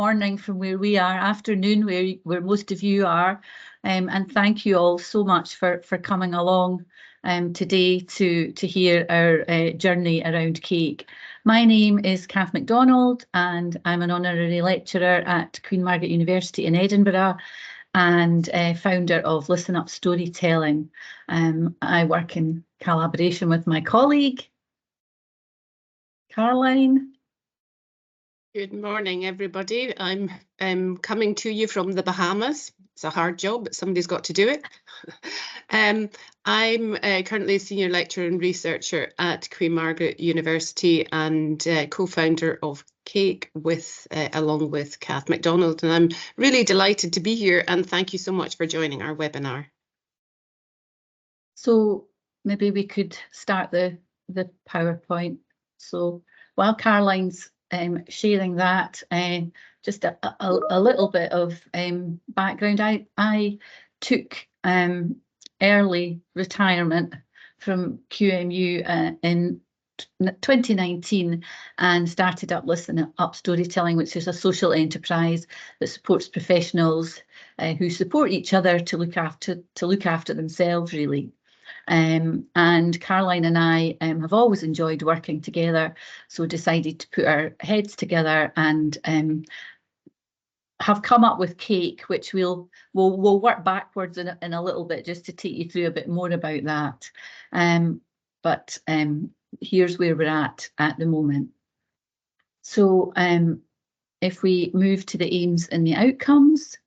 morning from where we are, afternoon where most of you are, and thank you all so much for coming along today to hear our journey around cake. My name is Kath MacDonald and I'm an honorary lecturer at Queen Margaret University in Edinburgh and founder of Listen Up Storytelling. I work in collaboration with my colleague, Caroline. Good morning, everybody. I'm coming to you from the Bahamas. It's a hard job, but somebody's got to do it. I'm currently a senior lecturer and researcher at Queen Margaret University and co-founder of Cake along with Kath MacDonald. And I'm really delighted to be here and thank you so much for joining our webinar. So maybe we could start the PowerPoint. So while Caroline's sharing that, just a little bit of background. I took early retirement from QMU in 2019 and started up Listen Up Storytelling, which is a social enterprise that supports professionals who support each other to look after themselves, really. And Caroline and I have always enjoyed working together, so decided to put our heads together and have come up with Cake, which we'll work backwards in a little bit just to take you through a bit more about that. But here's where we're at the moment. So if we move to the aims and the outcomes.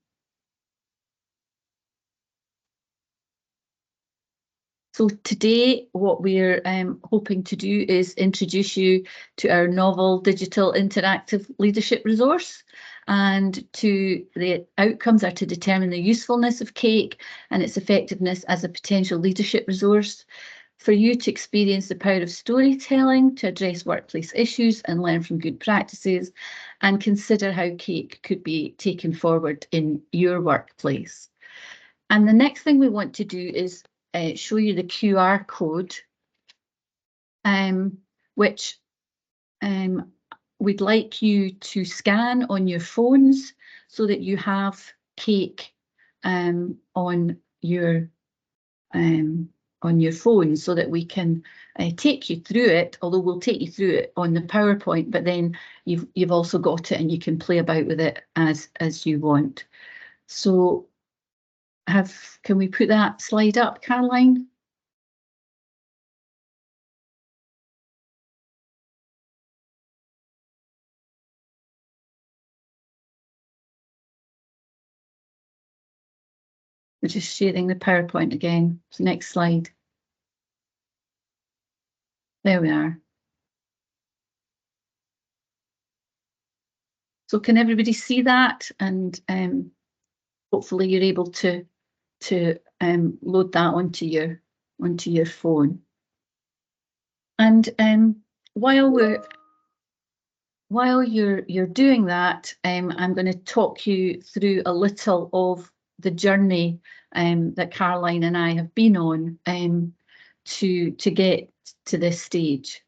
So today, what we're hoping to do is introduce you to our novel digital interactive leadership resource, and the outcomes are to determine the usefulness of Cake and its effectiveness as a potential leadership resource, for you to experience the power of storytelling to address workplace issues and learn from good practices, and consider how Cake could be taken forward in your workplace. And the next thing we want to do is show you the QR code, which we'd like you to scan on your phones so that you have Cake on your phone, so that we can take you through it. Although we'll take you through it on the PowerPoint, but then you've also got it and you can play about with it as you want. So can we put that slide up, Caroline? We're just sharing the PowerPoint again. So next slide. There we are. So can everybody see that? And hopefully you're able to load that onto your phone. And while you're doing that, I'm going to talk you through a little of the journey that Caroline and I have been on to get to this stage.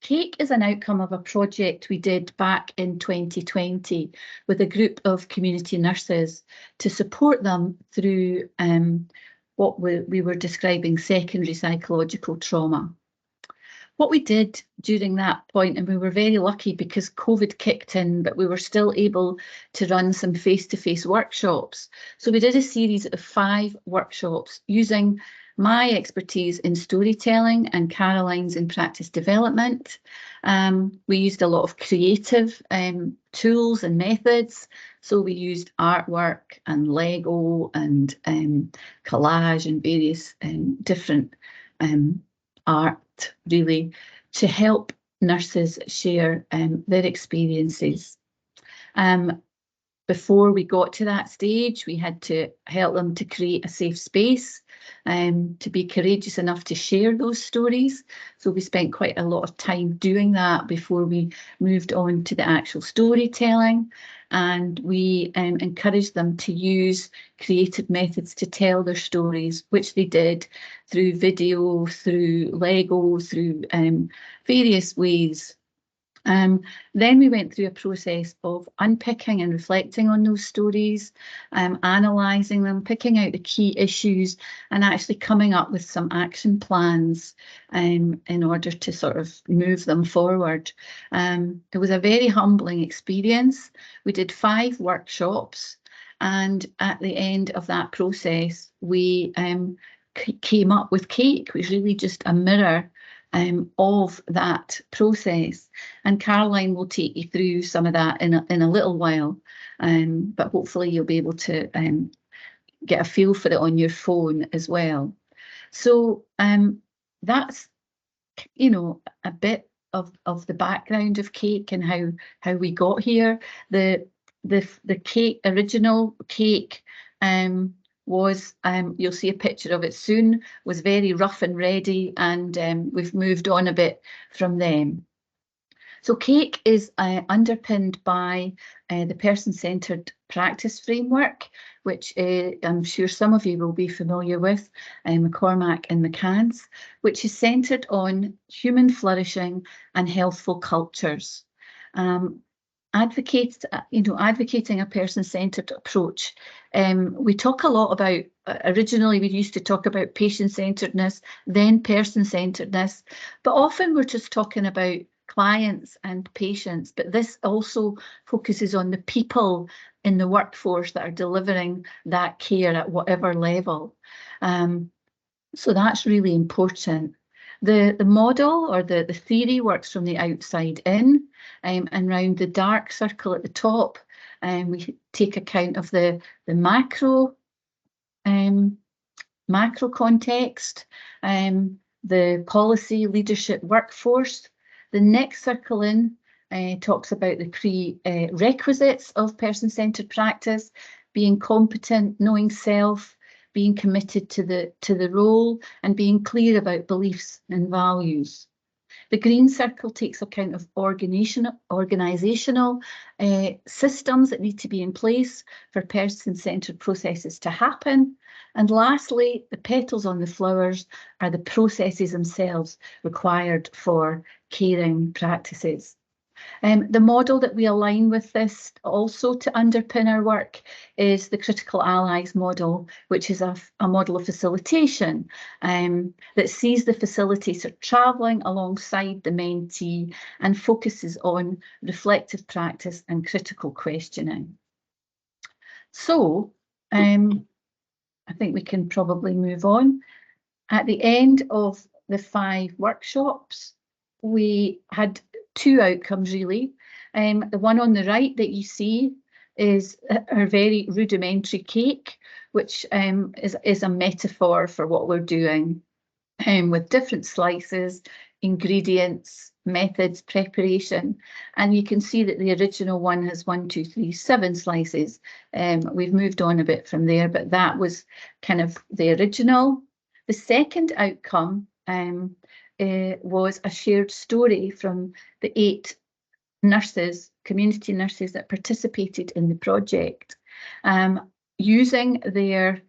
Cake is an outcome of a project we did back in 2020 with a group of community nurses to support them through what we were describing secondary psychological trauma. What we did during that point, and we were very lucky because COVID kicked in, but we were still able to run some face-to-face workshops. So we did a series of 5 workshops using my expertise in storytelling and Caroline's in practice development. We used a lot of creative tools and methods. So we used artwork and Lego and collage and various different art, really, to help nurses share their experiences. Before we got to that stage, we had to help them to create a safe space, to be courageous enough to share those stories. So we spent quite a lot of time doing that before we moved on to the actual storytelling. And we encouraged them to use creative methods to tell their stories, which they did through video, through Lego, through various ways. Then we went through a process of unpicking and reflecting on those stories, analysing them, picking out the key issues, and actually coming up with some action plans in order to sort of move them forward. It was a very humbling experience. We did 5 workshops, and at the end of that process, we came up with Cake, which is really just a mirror of that process. And Caroline will take you through some of that in a little while, but hopefully you'll be able to get a feel for it on your phone as well. So that's, you know, a bit of the background of Cake and how we got here. The Cake, original Cake, was, you'll see a picture of it soon, was very rough and ready, and we've moved on a bit from them. So Cake is underpinned by the person-centred practice framework, which I'm sure some of you will be familiar with, McCormack and McCann's, which is centred on human flourishing and healthful cultures. Advocating a person-centred approach. We talk a lot about, originally we used to talk about patient-centredness, then person-centredness, but often we're just talking about clients and patients, but this also focuses on the people in the workforce that are delivering that care at whatever level. So that's really important. The model or the theory works from the outside in, and around the dark circle at the top, we take account of the macro context, the policy, leadership, workforce. The next circle in talks about the prerequisites of person-centred practice, being competent, knowing self, being committed to the role, and being clear about beliefs and values. The green circle takes account of organisational systems that need to be in place for person-centred processes to happen. And lastly, the petals on the flowers are the processes themselves required for caring practices. The model that we align with this also to underpin our work is the critical allies model, which is a model of facilitation that sees the facilitator travelling alongside the mentee and focuses on reflective practice and critical questioning. So I think we can probably move on. At the end of the 5 workshops, we had 2 outcomes really. The one on the right that you see is our very rudimentary cake, which is a metaphor for what we're doing, with different slices, ingredients, methods, preparation. And you can see that the original one has 1, 2, 3, 7 slices. We've moved on a bit from there, but that was kind of the original. The second outcome was a shared story from the 8 nurses, community nurses that participated in the project. Using their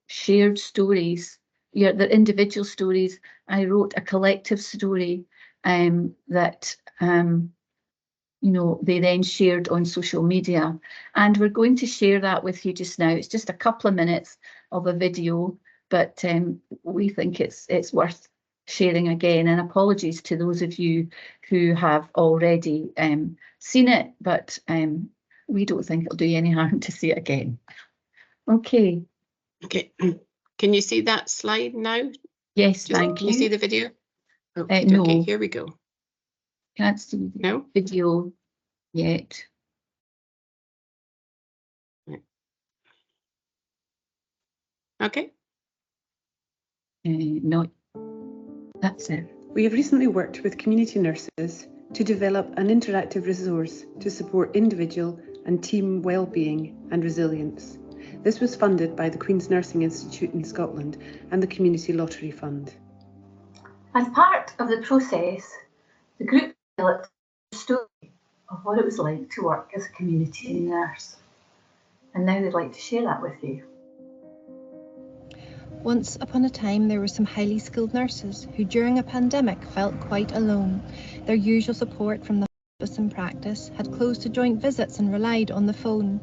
shared stories, their individual stories, I wrote a collective story that they then shared on social media. And we're going to share that with you just now. It's just a couple of minutes of a video, but we think it's worth sharing again. And apologies to those of you who have already seen it, but we don't think it'll do you any harm to see it again. Okay. Okay. Can you see that slide now? Yes, thank you. Can you see the video? Okay, no. Okay, here we go. Can't see the video yet. Okay. No, that's it. We have recently worked with community nurses to develop an interactive resource to support individual and team well-being and resilience. This was funded by the Queen's Nursing Institute in Scotland and the Community Lottery Fund. As part of the process, the group developed a story of what it was like to work as a community nurse. And now they'd like to share that with you. Once upon a time, there were some highly skilled nurses who during a pandemic felt quite alone. Their usual support from the hospice and practice had closed to joint visits and relied on the phone,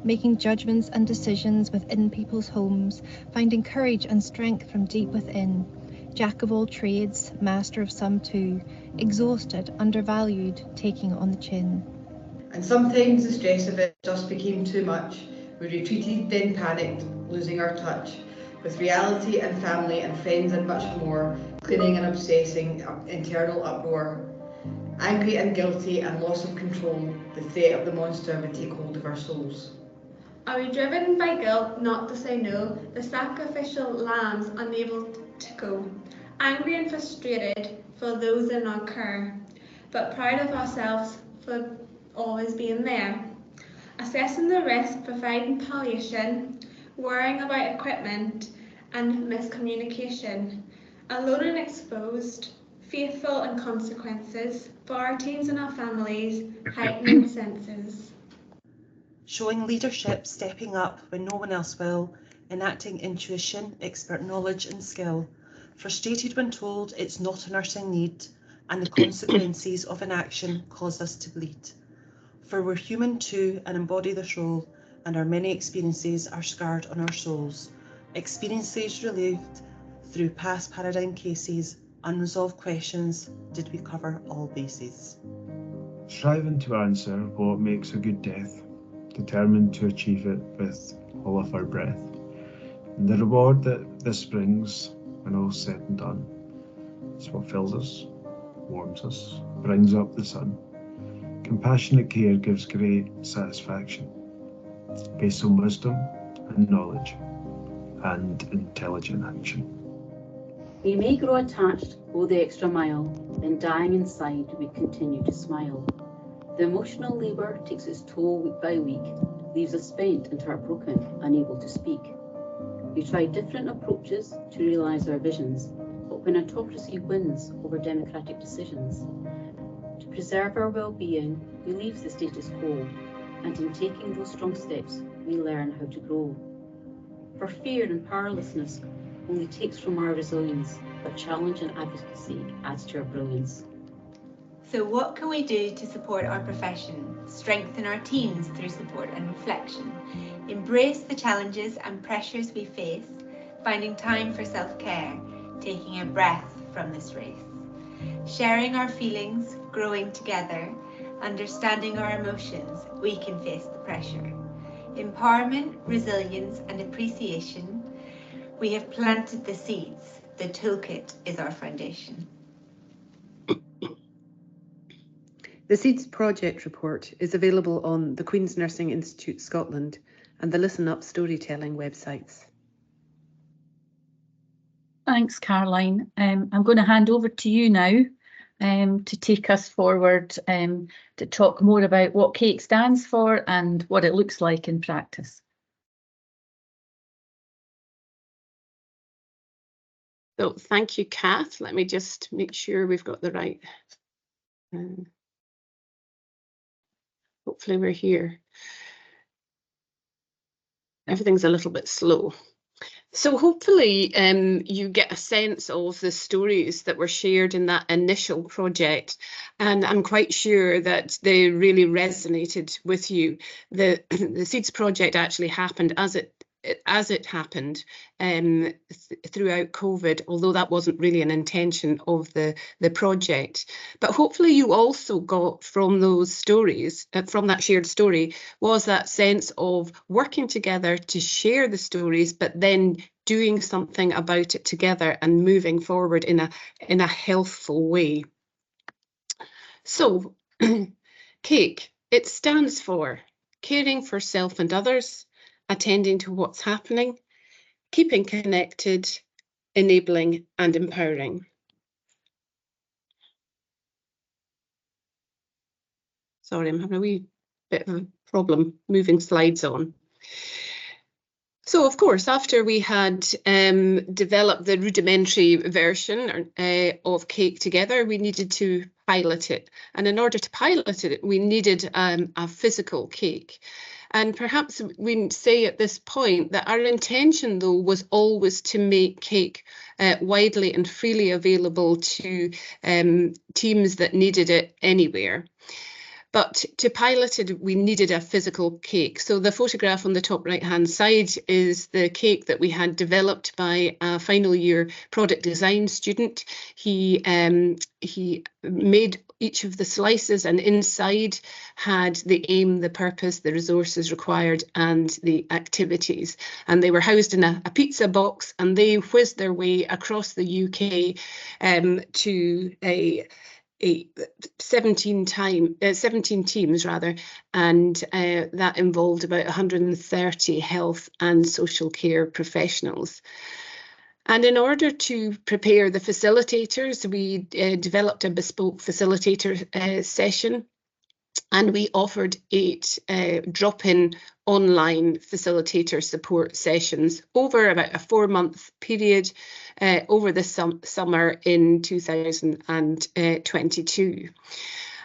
making judgments and decisions within people's homes, finding courage and strength from deep within. Jack of all trades, master of some too, exhausted, undervalued, taking it on the chin. And sometimes the stress of it just became too much. We retreated, then panicked, losing our touch with reality and family and friends and much more, cleaning and obsessing, internal uproar. Angry and guilty and loss of control, the threat of the monster would take hold of our souls. Are we driven by guilt not to say no, the sacrificial lambs unable to go? Angry and frustrated for those in our care, but proud of ourselves for always being there. Assessing the risk, providing palliation, worrying about equipment and miscommunication. Alone and exposed, faithful in consequences, for our teams and our families, heightening senses. Showing leadership, stepping up when no one else will, enacting intuition, expert knowledge and skill, frustrated when told it's not a nursing need, and the consequences of inaction cause us to bleed. For we're human too and embody this role, and our many experiences are scarred on our souls. Experiences relived through past paradigm cases, unresolved questions, did we cover all bases? Striving to answer what makes a good death, determined to achieve it with all of our breath. And the reward that this brings, when all's said and done, is what fills us, warms us, brings up the sun. Compassionate care gives great satisfaction, based on wisdom and knowledge and intelligent action. We may grow attached, go the extra mile, then dying inside we continue to smile. The emotional labour takes its toll week by week, leaves us spent and heartbroken, unable to speak. We try different approaches to realise our visions, but when autocracy wins over democratic decisions, to preserve our well-being, we leave the status quo, and in taking those strong steps, we learn how to grow. For fear and powerlessness only takes from our resilience, but challenge and advocacy adds to our brilliance. So what can we do to support our profession, strengthen our teams through support and reflection, embrace the challenges and pressures we face, finding time for self-care, taking a breath from this race, sharing our feelings, growing together, understanding our emotions, we can face the pressure. Empowerment, resilience and appreciation, we have planted the seeds, the toolkit is our foundation. The Seeds Project report is available on the Queen's Nursing Institute Scotland and the Listen Up Storytelling websites. Thanks, Caroline. I'm going to hand over to you now to take us forward to talk more about what CAKE stands for and what it looks like in practice. So thank you, Kath. Let me just make sure we've got the right. Hopefully we're here. Everything's a little bit slow. So hopefully you get a sense of the stories that were shared in that initial project, and I'm quite sure that they really resonated with you. The Seeds Project actually happened as it happened throughout COVID, although that wasn't really an intention of the project. But hopefully you also got from those stories, from that shared story, was that sense of working together to share the stories, but then doing something about it together and moving forward in a healthful way. So CAKE, it stands for caring for self and others, attending to what's happening, keeping connected, enabling and empowering. Sorry, I'm having a wee bit of a problem moving slides on. So, of course, after we had developed the rudimentary version of CAKE together, we needed to pilot it. And in order to pilot it, we needed a physical CAKE. And perhaps we say at this point that our intention, though, was always to make cake widely and freely available to teams that needed it anywhere. But to pilot it, we needed a physical cake. So the photograph on the top right-hand side is the cake that we had developed by a final year product design student. He made each of the slices, and inside had the aim, the purpose, the resources required, and the activities. And they were housed in a pizza box, and they whizzed their way across the UK to a 17 teams rather, and that involved about 130 health and social care professionals. And in order to prepare the facilitators, we developed a bespoke facilitator session, and we offered 8 drop-in online facilitator support sessions over about a 4-month period over the summer in 2022.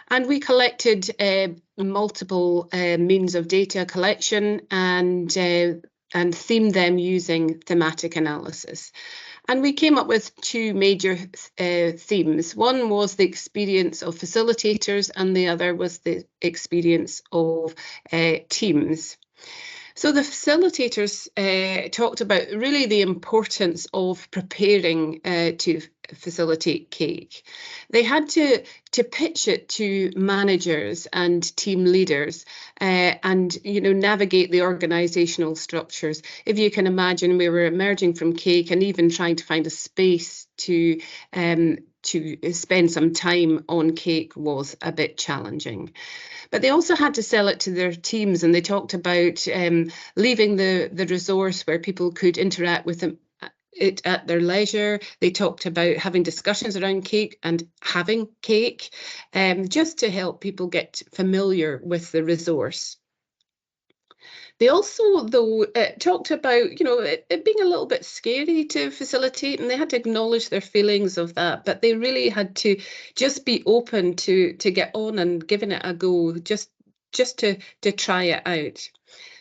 And we collected multiple means of data collection and themed them using thematic analysis. And we came up with 2 major themes. One was the experience of facilitators, and the other was the experience of teams. So the facilitators talked about really the importance of preparing to facilitate cake. They had to pitch it to managers and team leaders and navigate the organizational structures. If you can imagine, we were emerging from cake and even trying to find a space to spend some time on cake was a bit challenging. But they also had to sell it to their teams, and they talked about leaving the resource where people could interact with it at their leisure. They talked about having discussions around cake and having cake, just to help people get familiar with the resource. They also, though, talked about, it being a little bit scary to facilitate, and they had to acknowledge their feelings of that, but they really had to just be open to get on and giving it a go, just to try it out.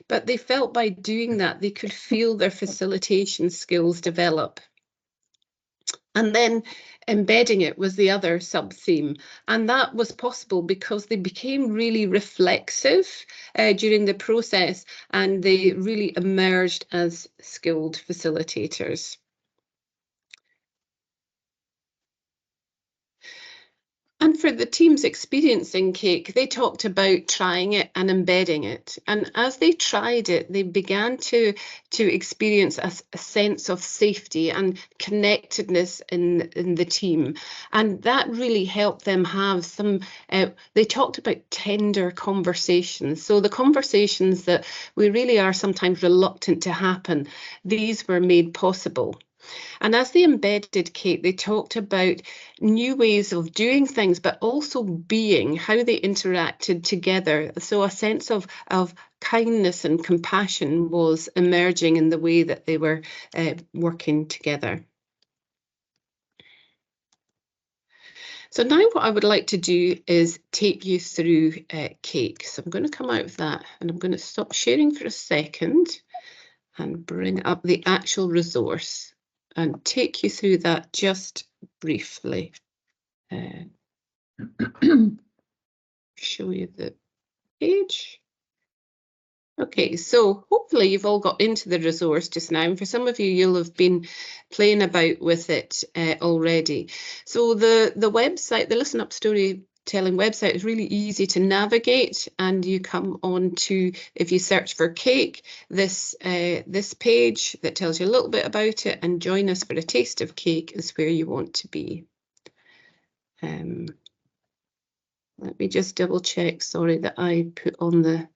But they felt by doing that, they could feel their facilitation skills develop. And then embedding it was the other sub-theme. And that was possible because they became really reflexive during the process, and they really emerged as skilled facilitators. And for the teams experiencing cake, they talked about trying it and embedding it. And as they tried it, they began to experience a sense of safety and connectedness in the team. And that really helped them have some, they talked about tender conversations. So the conversations that we really are sometimes reluctant to happen, these were made possible. And as they embedded cake, they talked about new ways of doing things, but also being, how they interacted together. So a sense of kindness and compassion was emerging in the way that they were working together. So now what I would like to do is take you through cake. So I'm going to come out of that, and I'm going to stop sharing for a second and bring up the actual resource and take you through that just briefly. Show you the page. Okay, so hopefully you've all got into the resource just now, and for some of you, you'll have been playing about with it already. So the website, the Listen Up Storytelling website, is really easy to navigate, and you come on to, if you search for cake, this page that tells you a little bit about it, and join us for a taste of cake is where you want to be. Let me just double check, sorry, that I put on the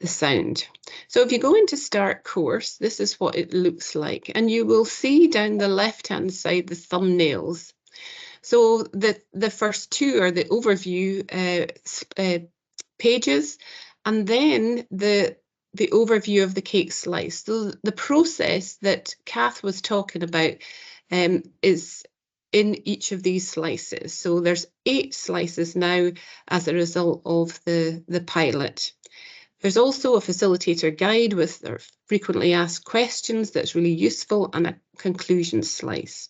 sound. So if you go into Start Course, this is what it looks like, and you will see down the left-hand side the thumbnails. So the first 2 are the overview pages, and then the overview of the cake slice. So the process that Kath was talking about is in each of these slices. So there's 8 slices now as a result of the pilot. There's also a facilitator guide with their frequently asked questions that's really useful, and a conclusion slice.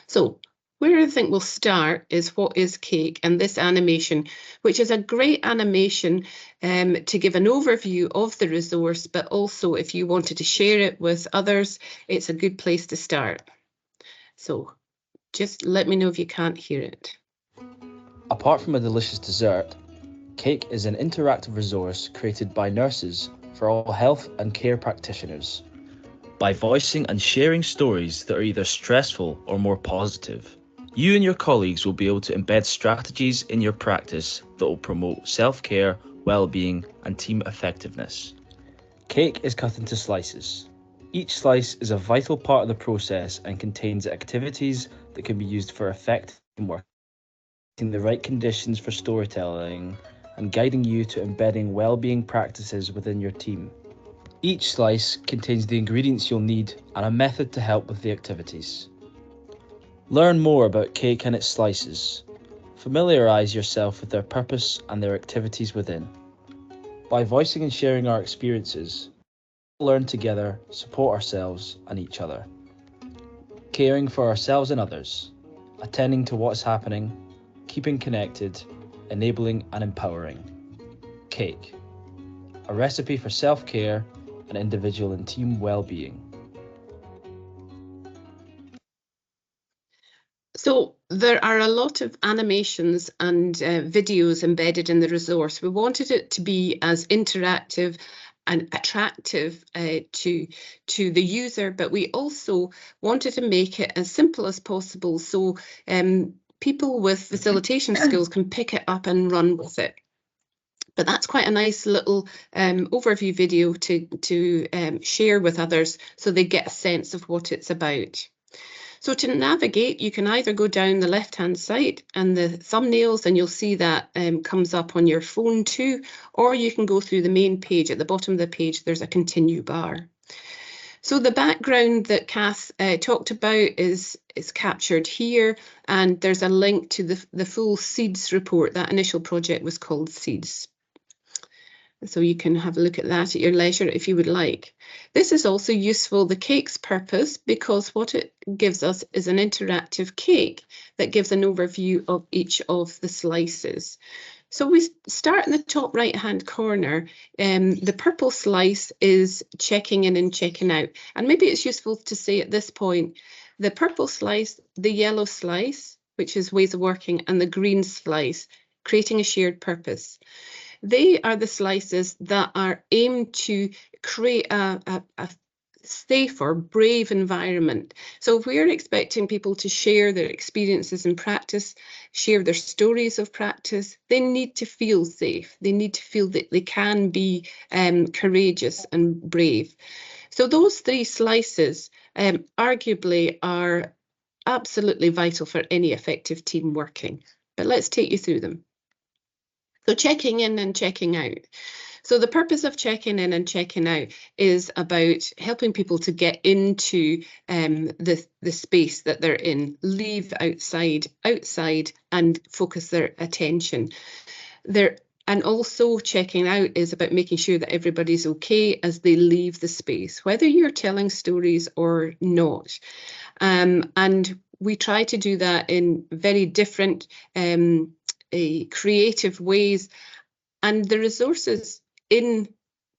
So where I think we'll start is what is cake, and this animation, which is a great animation to give an overview of the resource, but also if you wanted to share it with others, it's a good place to start. So just let me know if you can't hear it. Apart from a delicious dessert, cake is an interactive resource created by nurses for all health and care practitioners. By voicing and sharing stories that are either stressful or more positive, you and your colleagues will be able to embed strategies in your practice that will promote self-care, well-being, and team effectiveness. Cake is cut into slices. Each slice is a vital part of the process and contains activities that can be used for effective teamwork, creating the right conditions for storytelling, and guiding you to embedding well-being practices within your team. Each slice contains the ingredients you'll need and a method to help with the activities. Learn more about cake and its slices. Familiarise yourself with their purpose and their activities within. By voicing and sharing our experiences, we'll learn together, support ourselves and each other. Caring for ourselves and others, attending to what's happening, keeping connected, enabling and empowering. Cake, a recipe for self-care and individual and team well-being. So there are a lot of animations and videos embedded in the resource. We wanted it to be as interactive and attractive to the user, but we also wanted to make it as simple as possible so people with facilitation skills can pick it up and run with it. But that's quite a nice little overview video to share with others so they get a sense of what it's about. So to navigate, you can either go down the left-hand side and the thumbnails, and you'll see that comes up on your phone too, or you can go through the main page. At the bottom of the page, there's a continue bar. So the background that Kath talked about is captured here, and there's a link to the full SEEDS report. That initial project was called SEEDS. So you can have a look at that at your leisure if you would like. This is also useful, the cake's purpose, because what it gives us is an interactive cake that gives an overview of each of the slices. So we start in the top right hand corner. The purple slice is checking in and checking out. And maybe it's useful to say at this point, the purple slice, the yellow slice, which is ways of working, and the green slice, creating a shared purpose. They are the slices that are aimed to create a safe or brave environment. So if we're expecting people to share their experiences in practice, share their stories of practice, they need to feel safe. They need to feel that they can be courageous and brave. So those 3 slices arguably are absolutely vital for any effective team working. But let's take you through them. So checking in and checking out. So the purpose of checking in and checking out is about helping people to get into the space that they're in, leave outside, and focus their attention. And also checking out is about making sure that everybody's okay as they leave the space, whether you're telling stories or not. And we try to do that in very different creative ways, and the resources in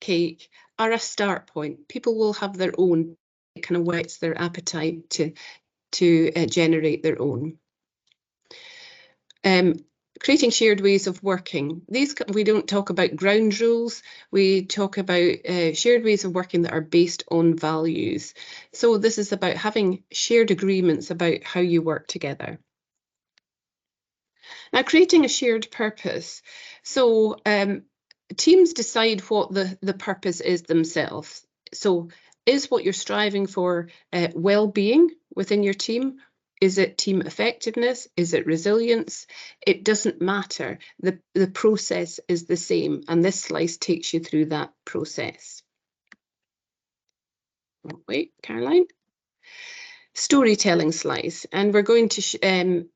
cake are a start point. People will have their own. It kind of whets their appetite to generate their own. Creating shared ways of working. These, we don't talk about ground rules, we talk about shared ways of working that are based on values. So this is about having shared agreements about how you work together. Now, creating a shared purpose. So teams decide what the purpose is themselves. So is what you're striving for well-being within your team? Is it team effectiveness? Is it resilience? It doesn't matter. The process is the same, and this slice takes you through that process. Oh, wait, Caroline. storytelling slice, and we're going to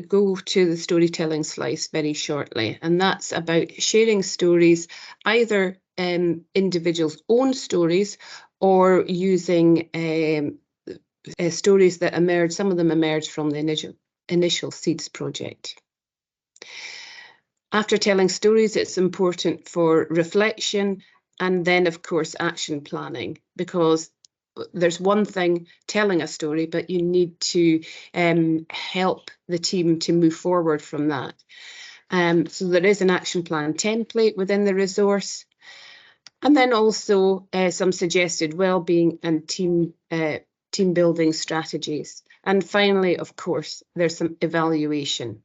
go to the storytelling slice very shortly, and that's about sharing stories, either individuals' own stories or using stories that emerge. Some of them emerged from the initial Seeds project. After telling stories, it's important for reflection and then, of course, action planning, because there's one thing telling a story, but you need to help the team to move forward from that. So there is an action plan template within the resource, and then also some suggested well-being and team building strategies. And finally, of course, there's some evaluation.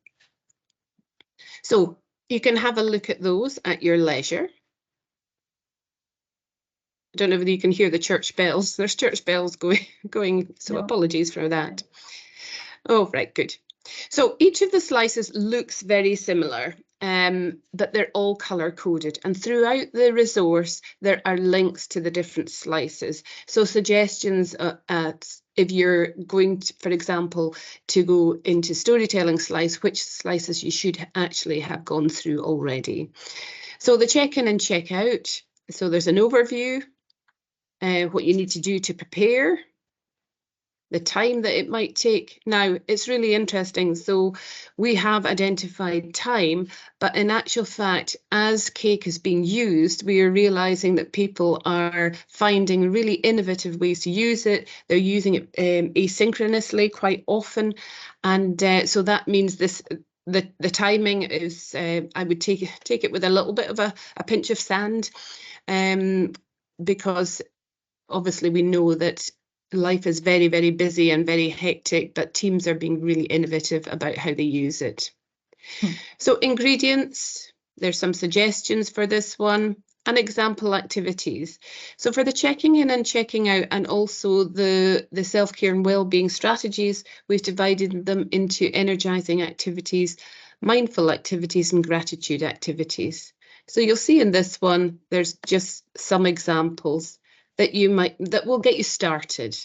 So you can have a look at those at your leisure. I don't know whether you can hear the church bells. There's church bells going, so no. Apologies for that. Oh, right, good. So each of the slices looks very similar, but they're all colour-coded. And throughout the resource, there are links to the different slices. So suggestions if you're going to, for example, to go into storytelling slice, which slices you should actually have gone through already. So the check-in and check-out. So there's an overview, what you need to do to prepare, the time that it might take. Now, it's really interesting. So we have identified time, but in actual fact, as Cake is being used, we are realizing that people are finding really innovative ways to use it. They're using it asynchronously quite often. And so that means the timing is, I would take it with a little bit of a pinch of sand, because obviously we know that life is very, very busy and very hectic, but teams are being really innovative about how they use it. So ingredients, there's some suggestions for this one, and example activities. So for the checking in and checking out, and also the self-care and well-being strategies, we've divided them into energizing activities, mindful activities, and gratitude activities. So you'll see in this one, there's just some examples that will get you started,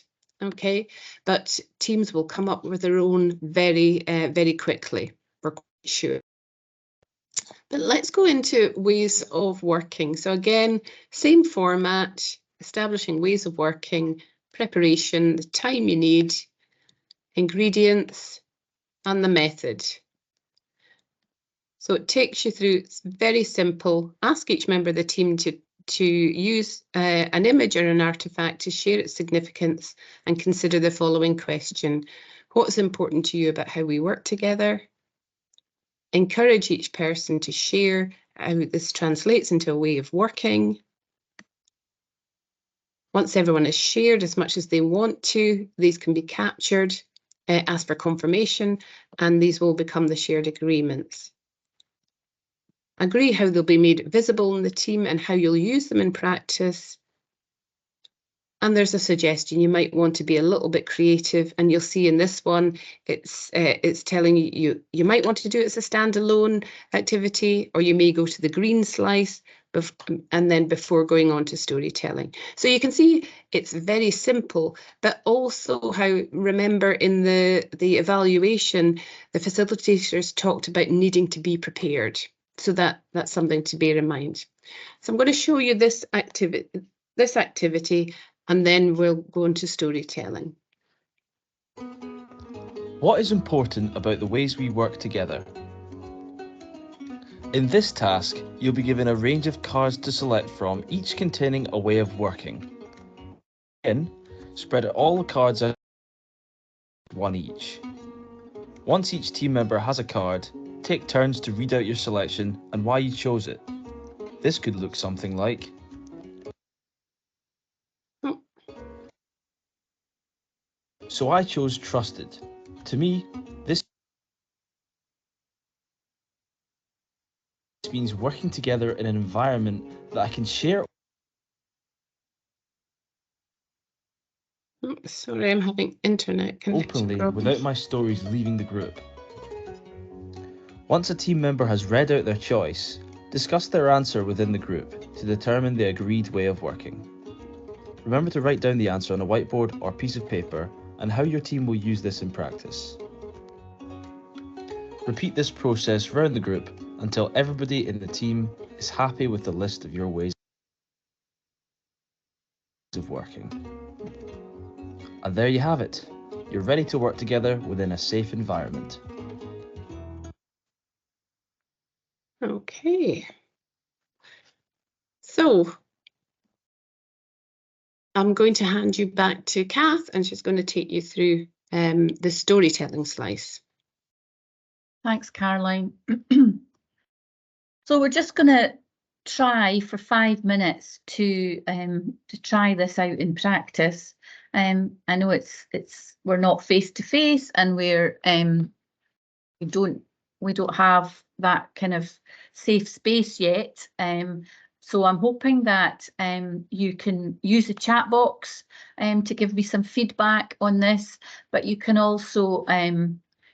okay? But teams will come up with their own very, very quickly, we're quite sure. But let's go into ways of working. So again, same format, establishing ways of working, preparation, the time you need, ingredients, and the method. So it takes you through, it's very simple. Ask each member of the team to use an image or an artifact to share its significance, and consider the following question. What's important to you about how we work together? Encourage each person to share how this translates into a way of working. Once everyone has shared as much as they want to, these can be captured, ask for confirmation, and these will become the shared agreements. Agree how they'll be made visible in the team and how you'll use them in practice. And there's a suggestion, you might want to be a little bit creative, and you'll see in this one, it's telling you might want to do it as a standalone activity, or you may go to the green slice and then before going on to storytelling. So you can see it's very simple, but also how, remember in the evaluation, the facilitators talked about needing to be prepared. So that's something to bear in mind. So I'm going to show you this activity, and then we'll go into storytelling. What is important about the ways we work together? In this task, you'll be given a range of cards to select from, each containing a way of working. Then, spread all the cards out, one each. Once each team member has a card, take turns to read out your selection and why you chose it. This could look something like: so I chose trusted. To me, this means working together in an environment that I can share. Sorry, I'm having internet connection Openly problems. Without my stories leaving the group. Once a team member has read out their choice, discuss their answer within the group to determine the agreed way of working. Remember to write down the answer on a whiteboard or piece of paper and how your team will use this in practice. Repeat this process around the group until everybody in the team is happy with the list of your ways of working. And there you have it. You're ready to work together within a safe environment. Okay. So I'm going to hand you back to Kath, and she's going to take you through the storytelling slice. Thanks, Caroline. So we're just going to try for 5 minutes to try this out in practice. I know we're not face to face, and we don't have that kind of safe space yet. So I'm hoping that you can use the chat box to give me some feedback on this, but you can also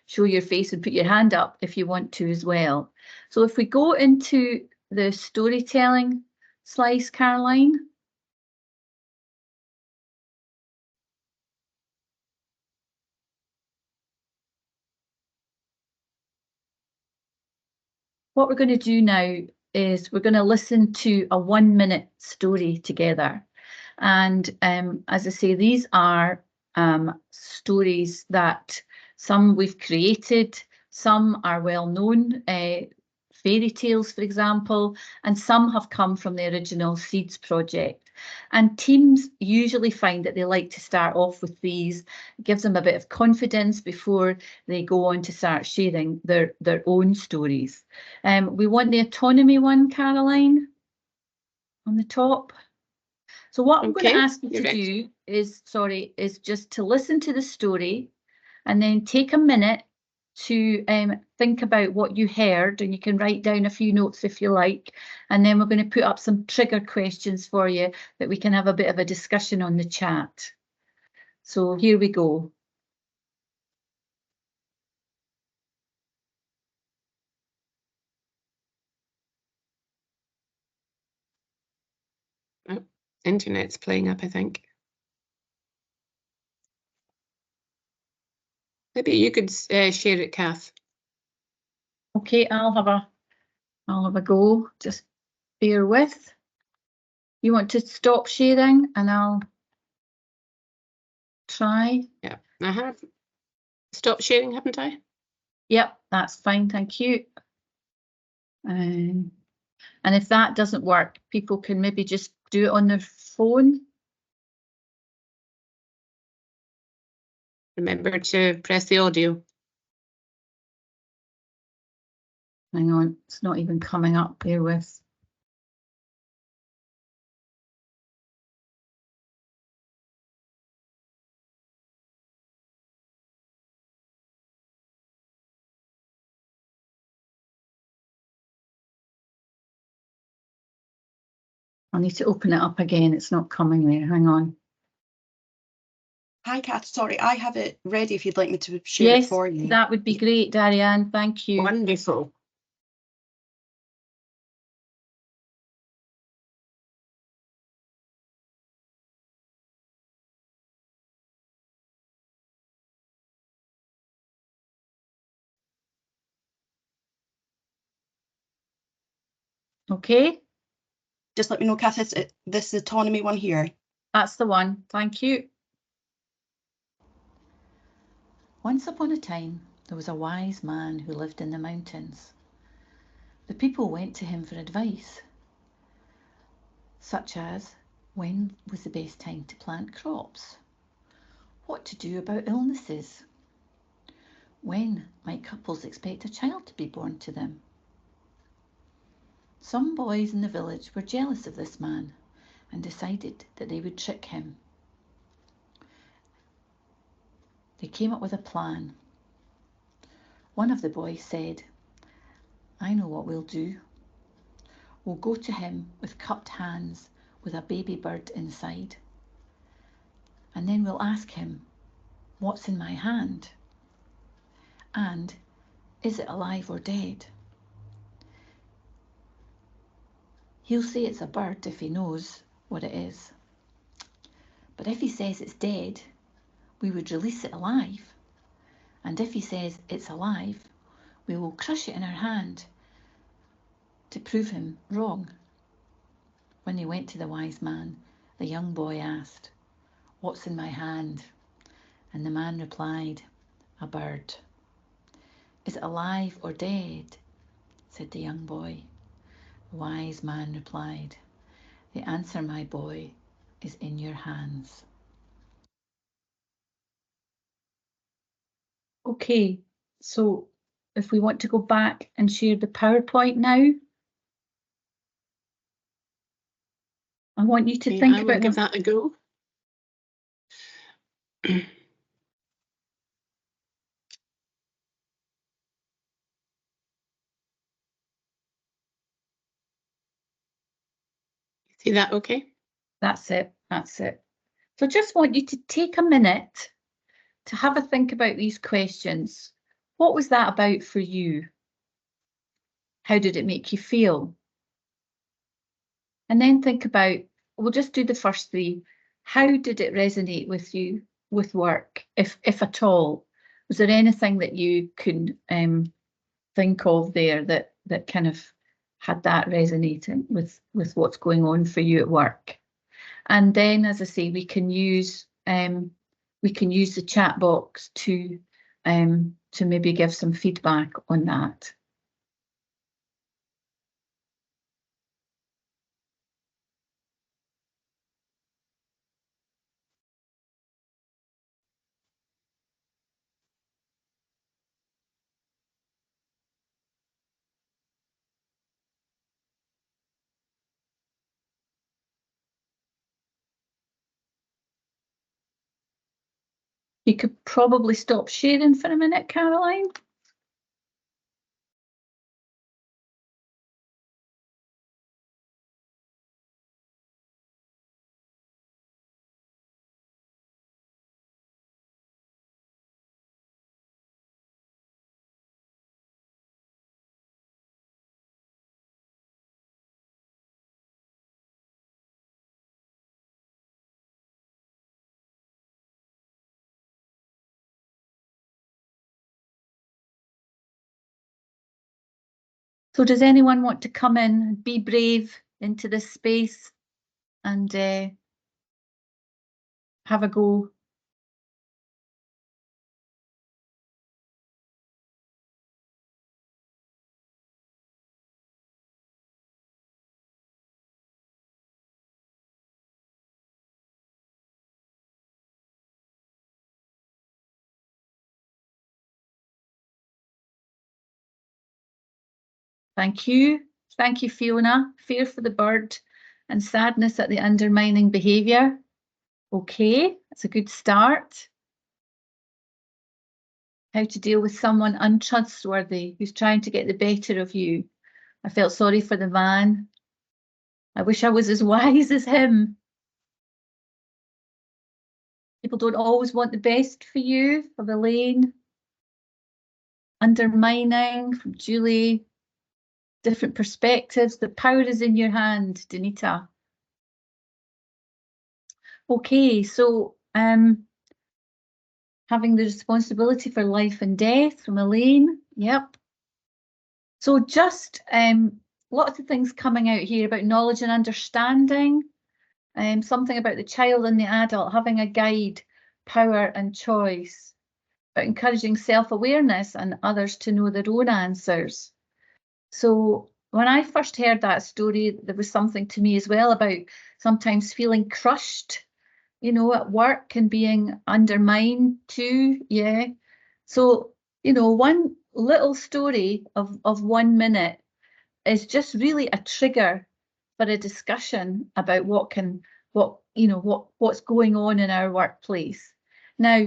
show your face and put your hand up if you want to as well. So if we go into the storytelling slice, Caroline. What we're going to do now is we're going to listen to a 1-minute story together. And as I say, these are stories that some we've created, some are well known, fairy tales, for example, and some have come from the original Seeds project. And teams usually find that they like to start off with these. It gives them a bit of confidence before they go on to start sharing their own stories. We want the autonomy one, Caroline, on the top. So what I'm going to ask you to do is just to listen to the story and then take a minute to think about what you heard, and you can write down a few notes if you like, and then we're going to put up some trigger questions for you that we can have a bit of a discussion on the chat. So here we go. Oh, internet's playing up, I think. Maybe you could share it, Kath. Okay, I'll have a go. Just bear with. You want to stop sharing and I'll try. Yeah, I have stopped sharing, haven't I? Yep, that's fine, thank you. And if that doesn't work, people can maybe just do it on their phone. Remember to press the audio. Hang on, it's not even coming up. Bear with. I need to open it up again. It's not coming there. Hang on. Hi, Kath. Sorry, I have it ready if you'd like me to share it for you. Yes, that would be great, Darianne. Thank you. Wonderful. Okay. Just let me know, Kath, it's this autonomy one here. That's the one. Thank you. Once upon a time, there was a wise man who lived in the mountains. The people went to him for advice, such as when was the best time to plant crops, what to do about illnesses, when might couples expect a child to be born to them. Some boys in the village were jealous of this man and decided that they would trick him. They came up with a plan. One of the boys said, "I know what we'll do. We'll go to him with cupped hands with a baby bird inside. And then we'll ask him, 'What's in my hand?' And, 'Is it alive or dead?' He'll say it's a bird if he knows what it is. But if he says it's dead, we would release it alive. And if he says it's alive, we will crush it in our hand to prove him wrong. When he went to the wise man, the young boy asked, "What's in my hand?" And the man replied, "A bird." "Is it alive or dead?" said the young boy. The wise man replied, "The answer, my boy, is in your hands." Okay, so if we want to go back and share the PowerPoint now, I want you to think I will about give that a go. See that okay? That's it, that's it. So I just want you to take a minute to have a think about these questions. What was that about for you? How did it make you feel? And then think about, we'll just do the first three. How did it resonate with you with work, if at all? Was there anything that you could think of there that kind of had that resonating with what's going on for you at work? And then, as I say, we can use the chat box to maybe give some feedback on that. You could probably stop sharing for a minute, Caroline. So does anyone want to come in, be brave into this space and have a go? Thank you. Thank you, Fiona. Fear for the bird and sadness at the undermining behaviour. Okay, that's a good start. How to deal with someone untrustworthy who's trying to get the better of you. I felt sorry for the man. I wish I was as wise as him. People don't always want the best for you, from Elaine. Undermining, from Julie. Different perspectives. The power is in your hand, Danita. Okay, so having the responsibility for life and death, from Elaine. Yep. So just lots of things coming out here about knowledge and understanding. Something about the child and the adult having a guide, power and choice. About encouraging self-awareness and others to know their own answers. So when I first heard that story, there was something to me as well about sometimes feeling crushed, you know, at work and being undermined too. Yeah. So, you know, one little story of 1 minute is just really a trigger for a discussion about what's going on in our workplace. Now,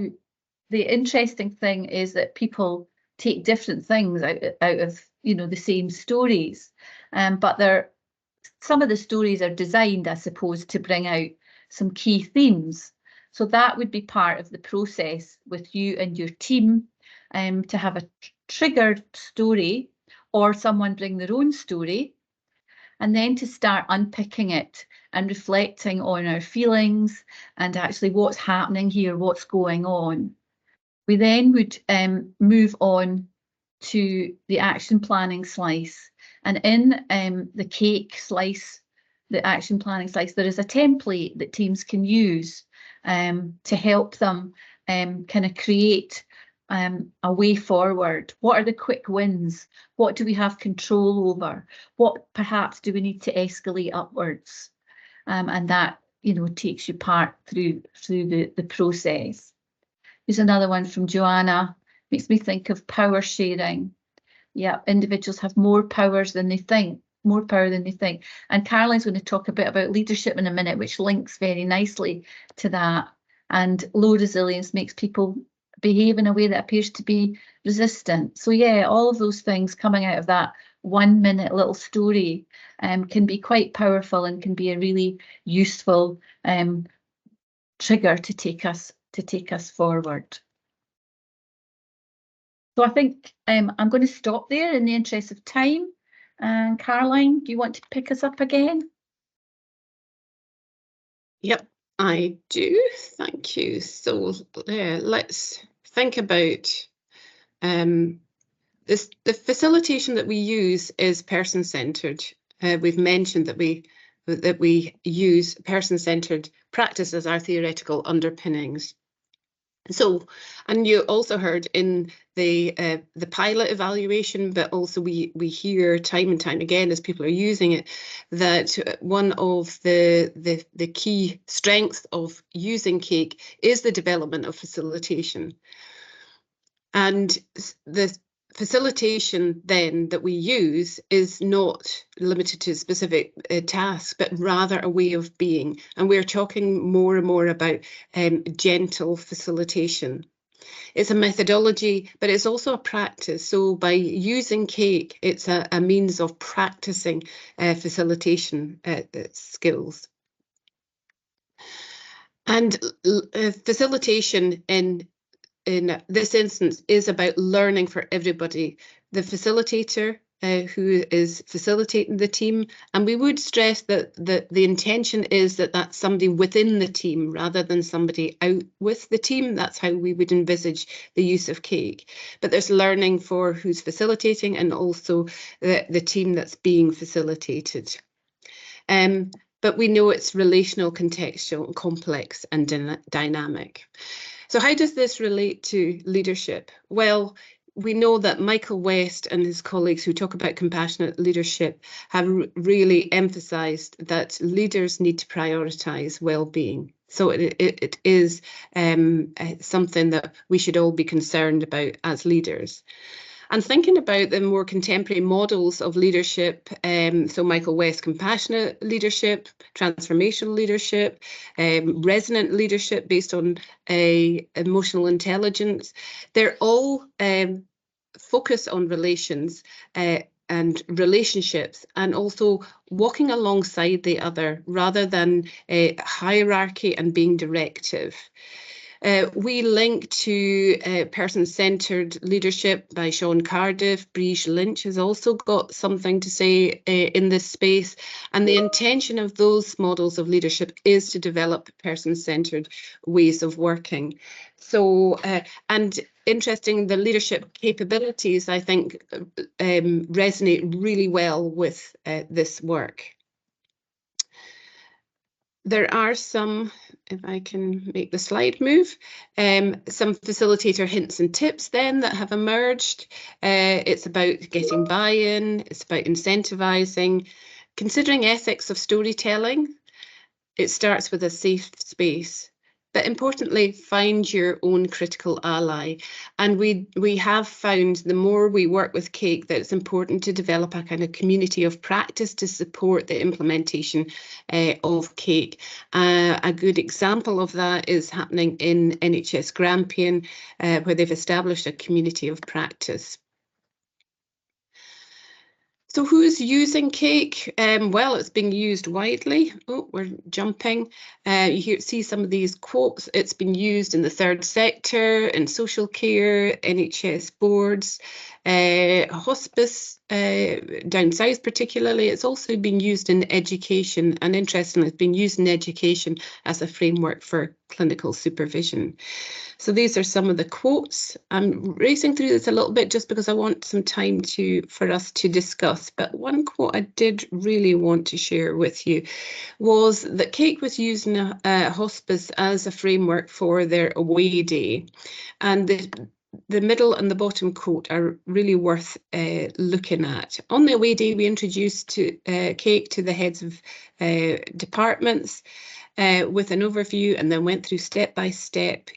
the interesting thing is that people take different things out of, you know, the same stories, but some of the stories are designed, I suppose, to bring out some key themes. So that would be part of the process with you and your team, to have a triggered story or someone bring their own story. and then to start unpicking it and reflecting on our feelings and actually what's happening here, what's going on. We then would move on to the action planning slice. And in the cake slice, the action planning slice, there is a template that teams can use to help them kind of create a way forward. What are the quick wins? What do we have control over? What perhaps do we need to escalate upwards? And that, you know, takes you part through the process. Here's another one from Joanna. Makes me think of power sharing. Yeah, individuals have more powers than they think, more power than they think. And Caroline's going to talk a bit about leadership in a minute, which links very nicely to that. And low resilience makes people behave in a way that appears to be resistant. So yeah, all of those things coming out of that 1 minute little story can be quite powerful and can be a really useful trigger to take us forward. So I think I'm going to stop there in the interest of time. And Caroline, do you want to pick us up again? Yep, I do. Thank you. So let's think about this. The facilitation that we use is person-centered. We've mentioned that we use person-centered practice as our theoretical underpinnings. So, and you also heard in the pilot evaluation, but also we hear time and time again as people are using it, that one of the key strengths of using cake is the development of facilitation. And the facilitation then that we use is not limited to specific tasks, but rather a way of being. And we're talking more and more about gentle facilitation. It's a methodology, but it's also a practice. So by using cake, it's a means of practicing facilitation skills. And facilitation in this instance is about learning for everybody. The facilitator who is facilitating the team, and we would stress that the intention is that that's somebody within the team rather than somebody out with the team. That's how we would envisage the use of cake. But there's learning for who's facilitating and also the team that's being facilitated. But we know it's relational, contextual, complex and dynamic. So how does this relate to leadership? Well, we know that Michael West and his colleagues who talk about compassionate leadership have really emphasised that leaders need to prioritise well-being. So it is something that we should all be concerned about as leaders. And thinking about the more contemporary models of leadership, so Michael West, compassionate leadership, transformational leadership, resonant leadership based on emotional intelligence, they're all focus on relations and relationships, and also walking alongside the other rather than hierarchy and being directive. We link to person-centered leadership by Sean Cardiff. Briege Lynch has also got something to say in this space. And the intention of those models of leadership is to develop person-centered ways of working. So, and interesting, the leadership capabilities, I think, resonate really well with this work. There are some, if I can make the slide move, some facilitator hints and tips then that have emerged. It's about getting buy-in, it's about incentivizing, considering ethics of storytelling. It starts with a safe space. But importantly, find your own critical ally. And we have found the more we work with cake that it's important to develop a kind of community of practice to support the implementation of cake. A good example of that is happening in NHS Grampian, where they've established a community of practice. So who's using cake? Well, it's being used widely. Oh, we're jumping. You see some of these quotes. It's been used in the third sector, in social care, NHS boards. Hospice down south particularly, it's also been used in education, and interestingly, it's been used in education as a framework for clinical supervision. So these are some of the quotes. I'm racing through this a little bit just because I want some time for us to discuss. But one quote I did really want to share with you was that Cake was using a hospice as a framework for their away day. And the middle and the bottom quote are really worth looking at. On the away day, we introduced Cake to the heads of departments with an overview, and then went through step by step.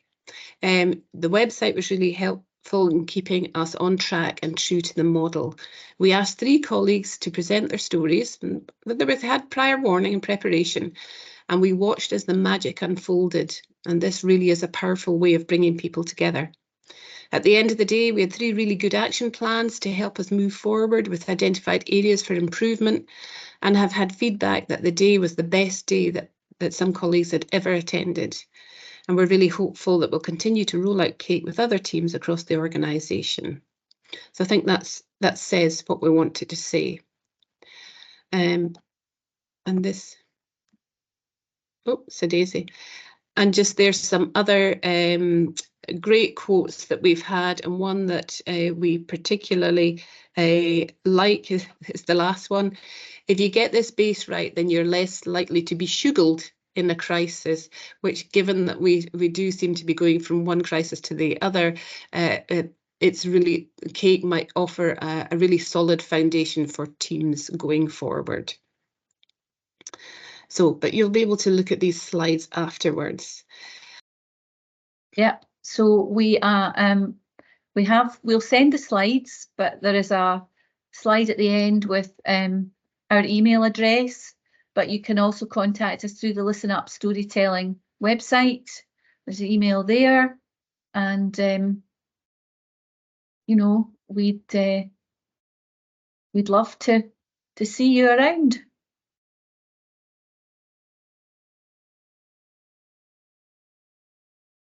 The website was really helpful in keeping us on track and true to the model. We asked 3 colleagues to present their stories, but they had prior warning and preparation, and we watched as the magic unfolded. And this really is a powerful way of bringing people together. At the end of the day, we had 3 really good action plans to help us move forward with identified areas for improvement, and have had feedback that the day was the best day that some colleagues had ever attended. And we're really hopeful that we'll continue to roll out Cake with other teams across the organisation. So I think that says what we wanted to say. And this, so Daisy. And just there's some other great quotes that we've had, and one that we particularly like is the last one. If you get this base right, then you're less likely to be shuggled in a crisis, which, given that we do seem to be going from one crisis to the other, it's really, Cake might offer a really solid foundation for teams going forward. So, but you'll be able to look at these slides afterwards. Yeah, so we'll send the slides, but there is a slide at the end with our email address, but you can also contact us through the Listen Up Storytelling website. There's an email there, and you know, we'd love to see you around.